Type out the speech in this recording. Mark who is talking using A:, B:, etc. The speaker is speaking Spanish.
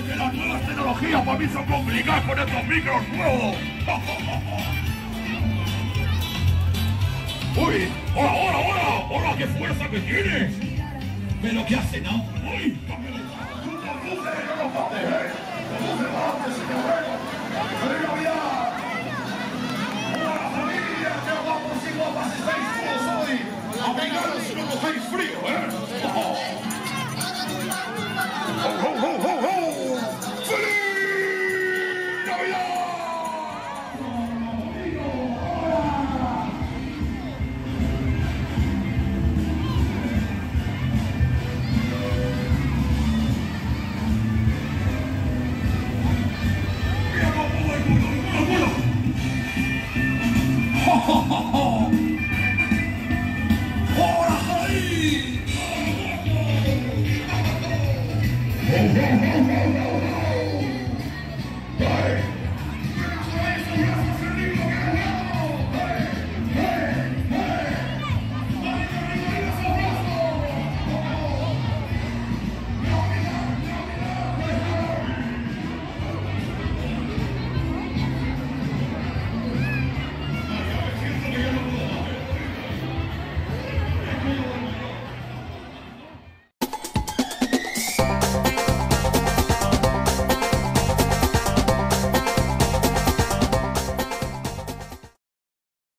A: porque las nuevas tecnologías para mí son complicadas con estos micros nuevos. ¡Uy! ¡Hola, hola, hola! ¡Hola, qué fuerza que tiene! ¿Pero qué hace, no? ¡Uy! ¡Hola, familia! ¡Qué guapos y guapas estáis todos hoy! ¡Abrigaros si no cogéis frío, eh! ¡Oh, oh, oh, oh, oh! ¡Feliz Navidad!